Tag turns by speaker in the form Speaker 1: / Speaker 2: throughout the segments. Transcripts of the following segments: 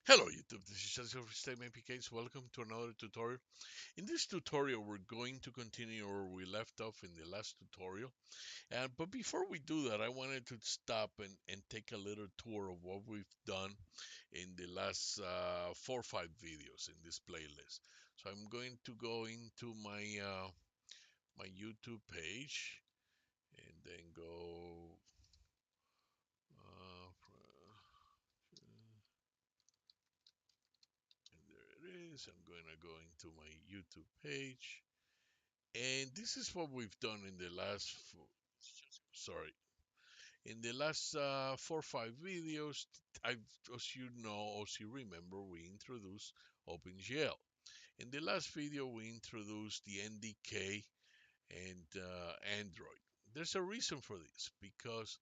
Speaker 1: Hello YouTube, this is Jessica from Stem APKs. Welcome to another tutorial. In this tutorial, we're going to continue where we left off in the last tutorial. But before we do that, I wanted to stop and take a little tour of what we've done in the last 4 or 5 videos in this playlist. So I'm going to go into my YouTube page and then go and there it is. I'm going to go into my YouTube page. And this is what we've done in the last, sorry, in the last 4 or 5 videos. As you know, as you remember, we introduced OpenGL. In the last video, we introduced the NDK and Android. There's a reason for this because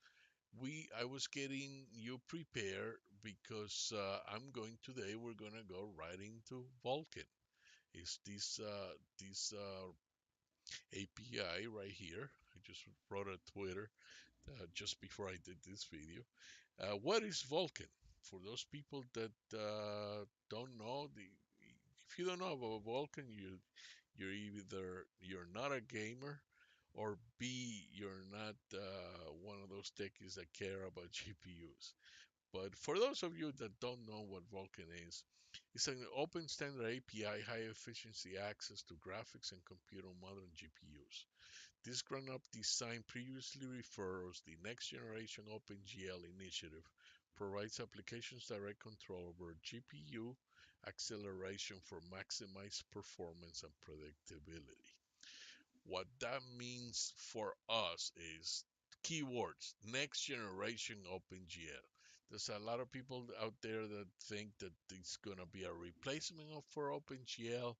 Speaker 1: I was getting you prepared because we're gonna go right into Vulkan. Is this API right here. I just wrote a Twitter just before I did this video. What is Vulkan? For those people that don't know, if you don't know about Vulkan, you're either you're not a gamer, or B, you're not one of those techies that care about GPUs. But for those of you that don't know what Vulkan is, it's an open standard API, high efficiency access to graphics and compute on modern GPUs. This ground-up design previously refers the next generation OpenGL initiative provides applications direct control over GPU acceleration for maximized performance and predictability. What that means for us is keywords, next generation OpenGL. There's a lot of people out there that think that it's going to be a replacement for OpenGL.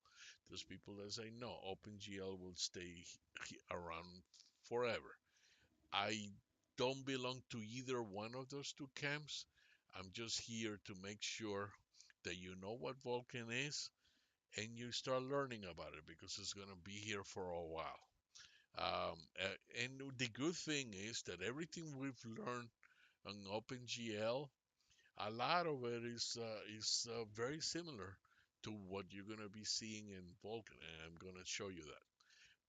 Speaker 1: There's people that say no, OpenGL will stay around forever. I don't belong to either one of those two camps. I'm just here to make sure that you know what Vulkan is and you start learning about it because it's going to be here for a while. And the good thing is that everything we've learned on OpenGL, a lot of it is very similar to what you're gonna be seeing in Vulkan, and I'm gonna show you that.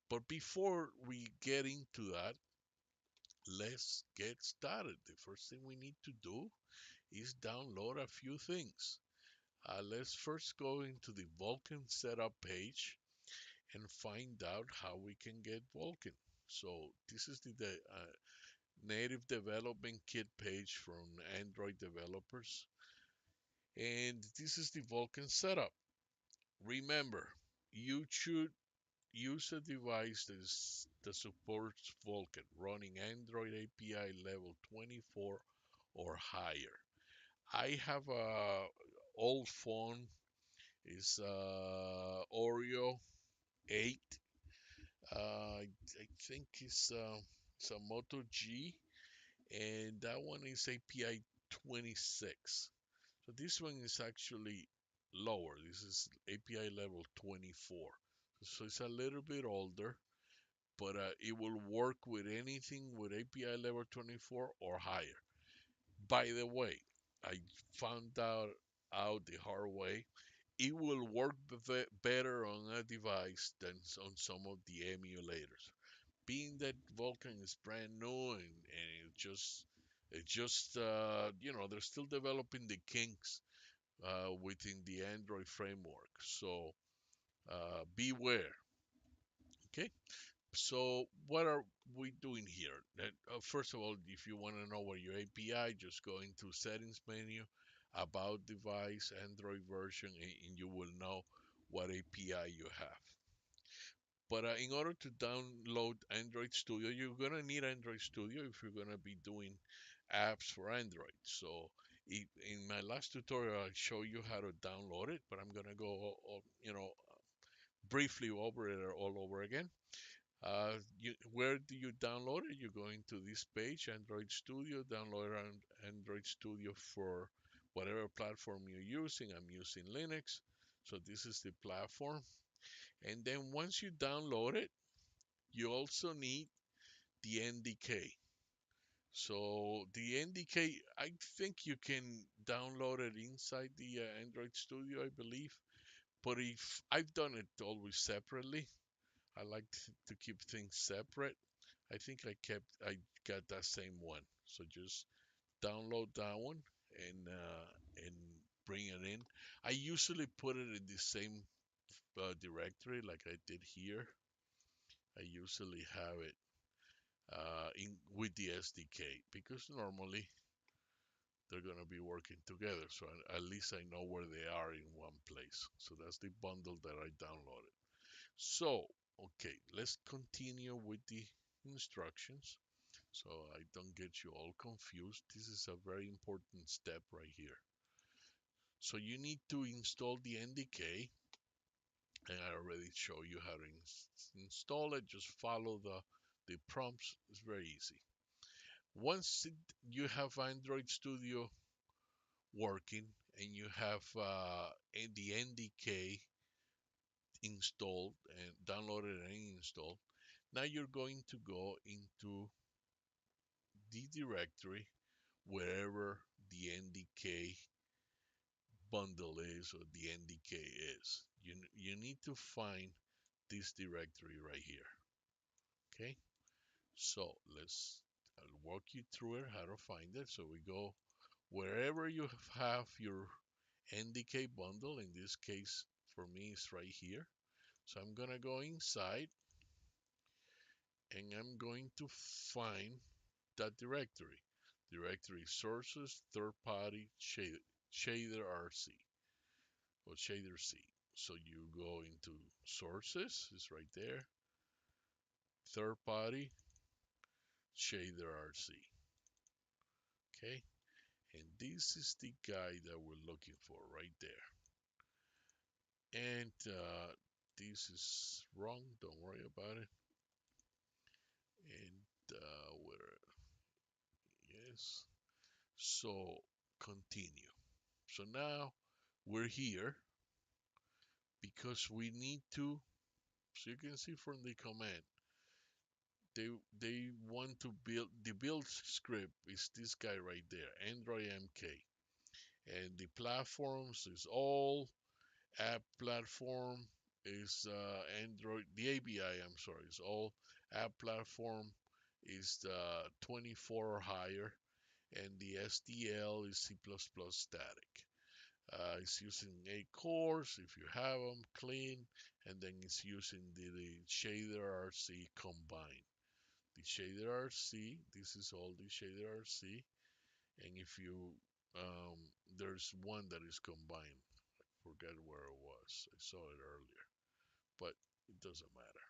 Speaker 1: But before we get into that, let's get started. The first thing we need to do is download a few things. Let's first go into the Vulkan setup page and find out how we can get Vulkan. So this is the native development kit page from Android developers. And this is the Vulkan setup. Remember, you should use a device that supports Vulkan running Android API level 24 or higher. I have a old phone, it's Oreo 8. I think it's a Moto G, and that one is API 26. So this one is actually lower. This is API level 24. So it's a little bit older, but it will work with anything with API level 24 or higher. By the way, I found out the hard way. It will work better on a device than on some of the emulators. Being that Vulkan is brand new and they're still developing the kinks within the Android framework. So beware. Okay. So what are we doing here? First of all, if you want to know what your API, just go into settings menu, about device, Android version, and you will know what API you have. But in order to download Android Studio, you're gonna need Android Studio if you're gonna be doing apps for Android. So in my last tutorial, I show you how to download it, but I'm gonna go, briefly over it all over again. Where do you download it? You go into this page, Android Studio, download Android Studio for whatever platform you're using. I'm using Linux, so this is the platform. And then once you download it, you also need the NDK. So the NDK, I think you can downloaded inside the Android Studio, I believe. But if I've done it always separately, I like to keep things separate. I think I got that same one. So just download that one and bring it in. I usually put it in the same directory like I did here. I usually have it in with the SDK because normally they're going to be working together. So at least I know where they are in one place. So that's the bundle that I downloaded. So, okay, let's continue with the instructions so I don't get you all confused. This is a very important step right here. So you need to install the NDK, and I already show you how to install it. Just follow the prompts. It's very easy. Once you have Android Studio working and you have the NDK installed and downloaded and installed, now you're going to go into the directory wherever the NDK bundle is or the NDK is. You need to find this directory right here. Okay, so I'll walk you through it how to find it. So we go wherever you have your NDK bundle. In this case, for me, it's right here. So I'm gonna go inside and I'm going to find that directory. Directory sources, third party, shader RC or shader C. So you go into sources, it's right there. Third party, shader RC. Okay, and this is the guy that we're looking for right there. And this is wrong, don't worry about it. And where, yes. So continue. So now we're here because we need to, so you can see from the command, they they want to build, the build script is this guy right there, Android MK. And the platforms is all app platform is Android, the ABI, I'm sorry, is all app platform is 24 or higher, and the SDL is C++ static. It's using 8 cores if you have them clean, and then it's using the shader RC combined. The shader RC, this is all the shader RC, and if you um, there's one that is combined. I forget where it was. I saw it earlier, but it doesn't matter.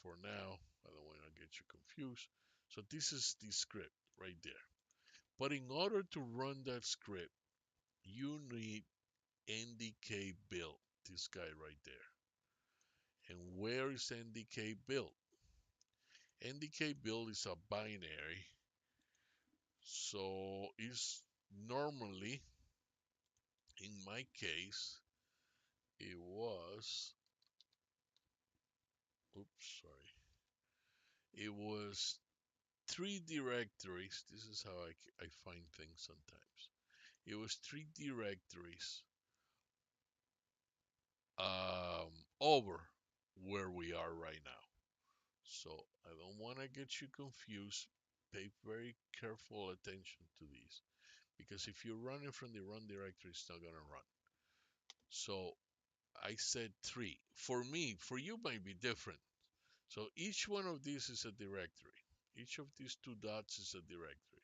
Speaker 1: For now, I don't want to get you confused. So this is the script right there. But in order to run that script, you need NDK build, this guy right there. And where is NDK build? NDK build is a binary, so it's normally, in my case, it was, oops, sorry, it was 3 directories. This is how I find things sometimes. It was 3 directories over where we are right now. So I don't want to get you confused. Pay very careful attention to these, because if you're running from the run directory, it's not going to run. So I said 3. For me, for you might be different. So each one of these is a directory. Each of these 2 dots is a directory.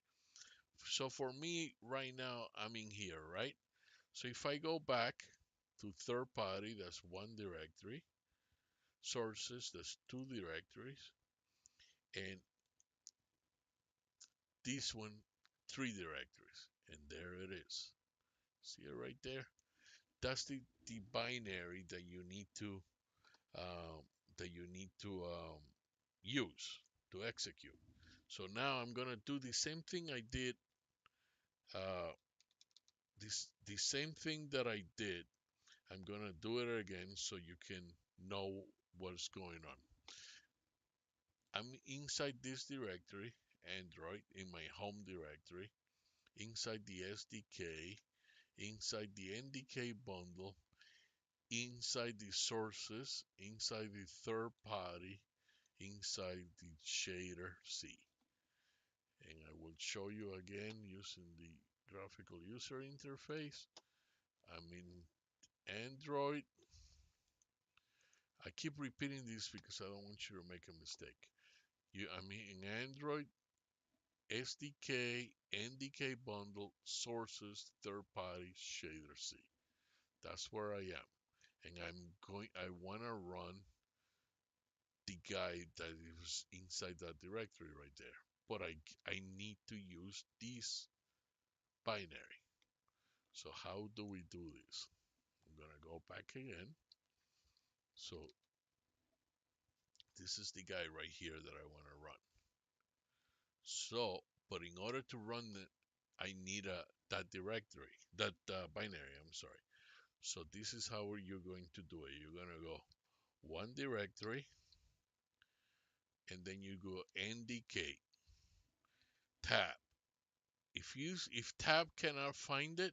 Speaker 1: So for me right now, I'm in here, right? So if I go back to third party, that's 1 directory. Sources, that's 2 directories. And this one, 3 directories. And there it is. See it right there? That's the binary that you need to um, use to execute. So now I'm gonna do the same thing I did. Uh, the same thing that I did. I'm gonna do it again so you can know what's going on. I'm inside this directory, Android, in my home directory. inside the SDK, inside the NDK bundle, inside the sources, inside the third party, inside the shader C. And I will show you again using the graphical user interface. I'm in Android. I keep repeating this because I don't want you to make a mistake. I'm in Android, SDK, NDK bundle, sources, third party, shader C. That's where I am. And I want to run the guide that is inside that directory right there. But I need to use this binary. So how do we do this? I'm gonna go back again. So this is the guy right here that I want to run. So, but in order to run it, I need that directory, that binary. I'm sorry. So this is how you're going to do it. You're gonna go one directory, and then you go NDK tab. If tab cannot find it,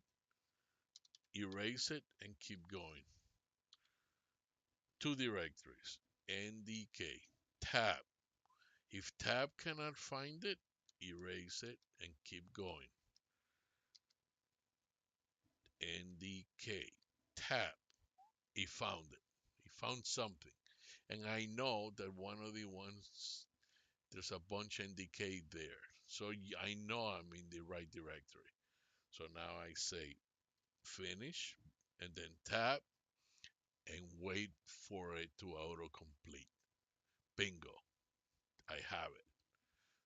Speaker 1: erase it and keep going. Two directories, NDK tab. If tab cannot find it, erase it and keep going. NDK tab. He found it. He found something. And I know that one of the ones, there's a bunch NDK there. So I know I'm in the right directory. So now I say finish and then tab and wait for it to autocomplete. Bingo, I have it.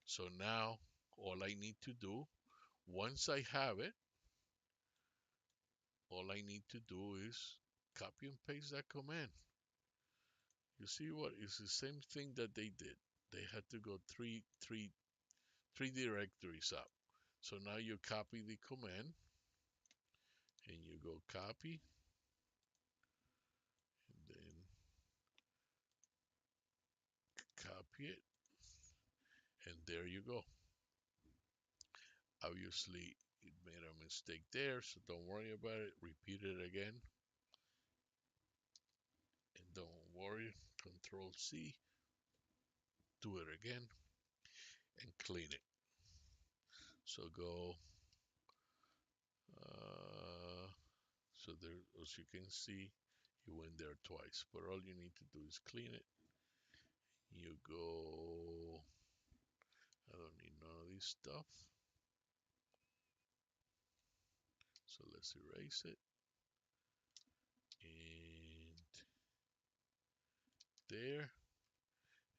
Speaker 1: So now all I need to do, once I have it, all I need to do is copy and paste that command. You see what? It's the same thing that they did. They had to go three directories up. So now you copy the command and you go copy and then copy it and there you go. Obviously it made a mistake there, so don't worry about it. Repeat it again and don't worry. Control C, do it again and clean it. So go so there, as you can see, you went there twice, but all you need to do is clean it. You go, I don't need none of this stuff. So let's erase it. And there.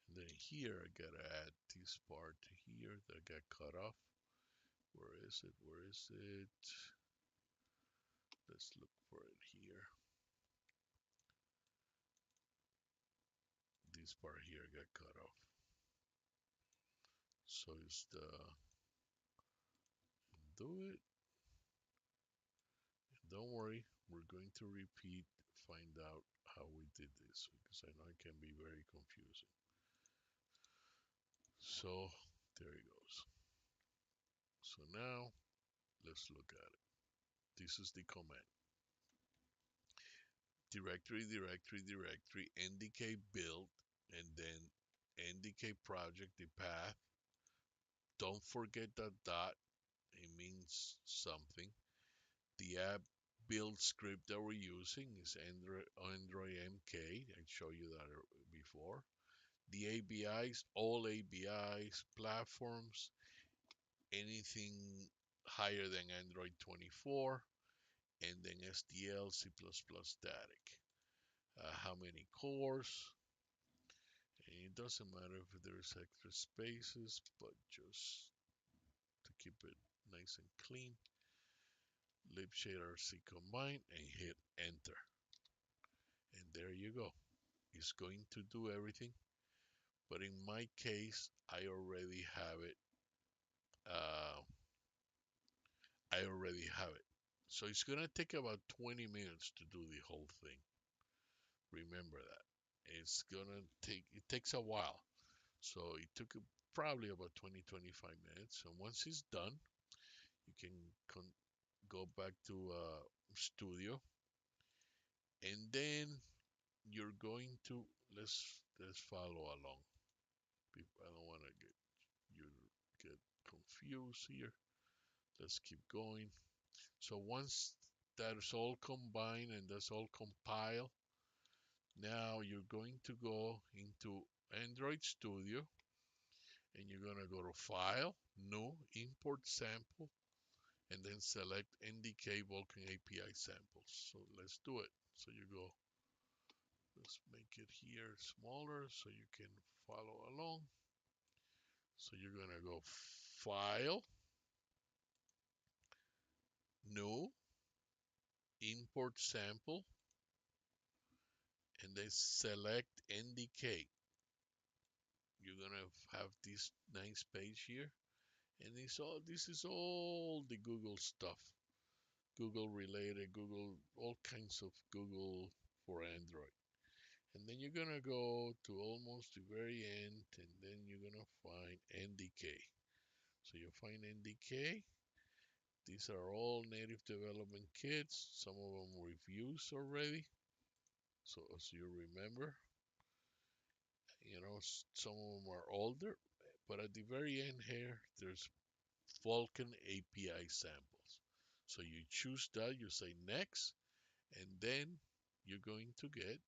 Speaker 1: And then here, I gotta add this part here that got cut off. Where is it? Where is it? Let's look for it here. This part here got cut off. So it's the do it. And don't worry, we're going to repeat, find out how we did this because I know it can be very confusing. So there it goes. So now let's look at it. This is the command. Directory, directory, directory, NDK build, and then NDK project, the path. Don't forget that dot, it means something. The app build script that we're using is Android MK. I showed you that before. The ABIs, all ABIs, platforms, anything higher than Android 24, and then SDL, C++ static. How many cores? And it doesn't matter if there's extra spaces, but just to keep it nice and clean, libshade-rc combine and hit enter. And there you go. It's going to do everything, but in my case, I already have it. I already have it. So it's gonna take about 20 minutes to do the whole thing. Remember that. It takes a while. So it took probably about 20, 25 minutes. And once it's done, you can go back to Studio, and then you're going to let's follow along. I don't want to get confused here. Let's keep going. So once that's all combined and that's all compiled, now you're going to go into Android Studio, and you're going to go to File, New, Import Sample, and then select NDK Vulkan API samples. So let's do it. So you go, let's make it here smaller so you can follow along. So you're going to go File, New, Import Sample, and then select NDK. You're going to have this nice page here. And this is all the Google stuff. Google related, Google, all kinds of Google for Android. And then you're gonna go to almost the very end, and then you're gonna find NDK. So you find NDK. These are all native development kits, some of them reviews already. So as you remember, some of them are older, but at the very end here, there's Vulkan API samples. So you choose that, you say next, and then you're going to get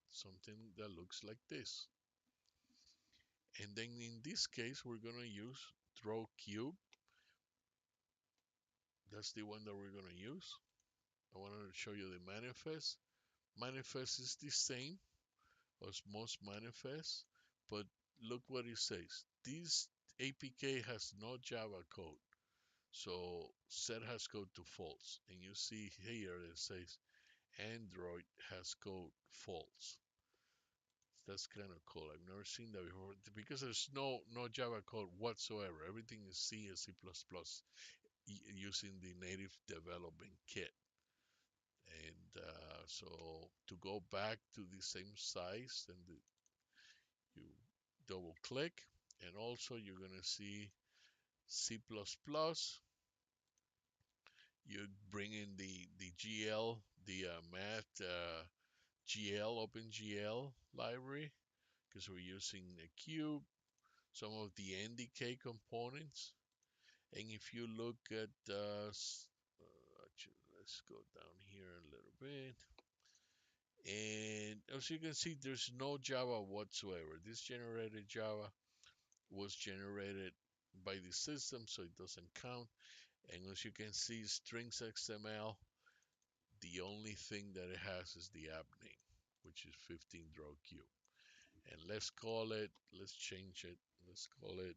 Speaker 1: something that looks like this. And then in this case, we're going to use draw cube. That's the one that we're going to use. I wanted to show you the manifest. Manifest is the same as most manifests, but look what it says. This APK has no Java code. So set has code to false. And you see here it says Android has code false. That's kind of cool. I've never seen that before because there's no Java code whatsoever. Everything is C and C++ using the native development kit. And so to go back to the same size, then you double click, and also you're gonna see C++. You bring in the GL, the math GL, OpenGL library, because we're using a cube, some of the NDK components. And if you look at, actually, let's go down here a little bit. And as you can see, there's no Java whatsoever. This generated Java was generated by the system, so it doesn't count. And as you can see, strings XML, the only thing that it has is the app name, which is 15 draw cube. And let's change it. Let's call it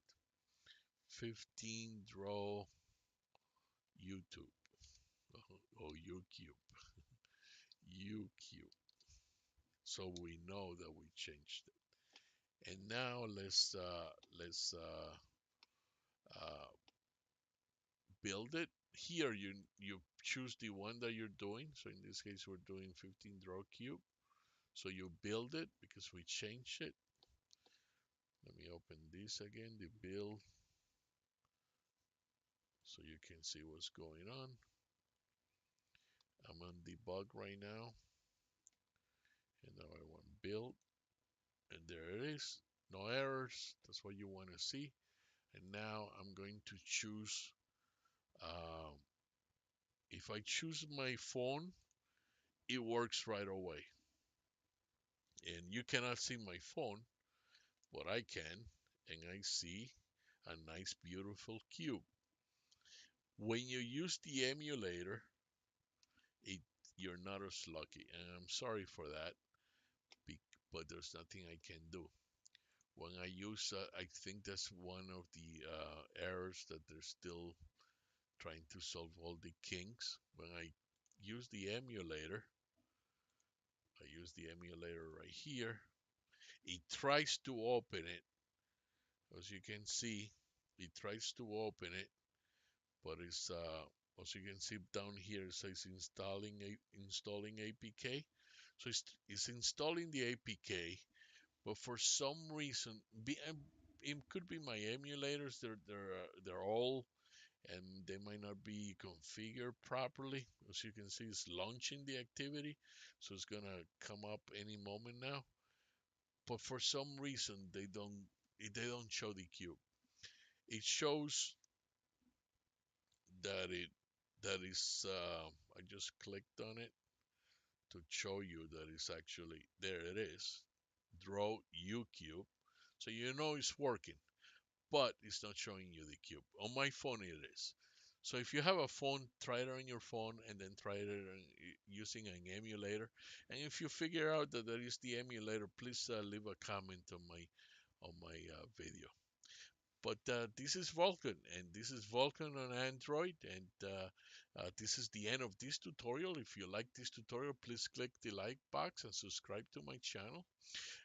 Speaker 1: 15 draw YouTube. Oh, UCube. UCube. So we know that we changed it. And now let's uh, build it. Here you choose the one that you're doing. So in this case, we're doing 15 draw cube. So you build it because we changed it. Let me open this again, the build, so you can see what's going on. I'm on debug right now, and now I want build, and there it is. No errors. That's what you want to see. And now I'm going to choose. Um, if I choose my phone, it works right away. And you cannot see my phone, but I can, and I see a nice, beautiful cube. When you use the emulator, it you're not as lucky, and I'm sorry for that, but there's nothing I can do. When I use, I think that's one of the errors that they're still trying to solve all the kinks. When I use the emulator, I use the emulator right here. It tries to open it. As you can see, it tries to open it, but it's as you can see down here, it says installing APK. So it's installing the APK, but for some reason, it could be my emulators. They're all and they might not be configured properly. As you can see, it's launching the activity, so it's gonna come up any moment now. But for some reason, they don't show the cube. It shows that I just clicked on it to show you that it's actually there. It is draw U cube, so you know it's working, but it's not showing you the cube. On my phone it is. So if you have a phone, try it on your phone and then try it using an emulator. And if you figure out that there is the emulator, please leave a comment on my video. But this is Vulkan, and this is Vulkan on Android, and this is the end of this tutorial. If you like this tutorial, please click the like box and subscribe to my channel,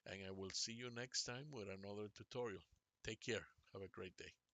Speaker 1: and I will see you next time with another tutorial. Take care. Have a great day.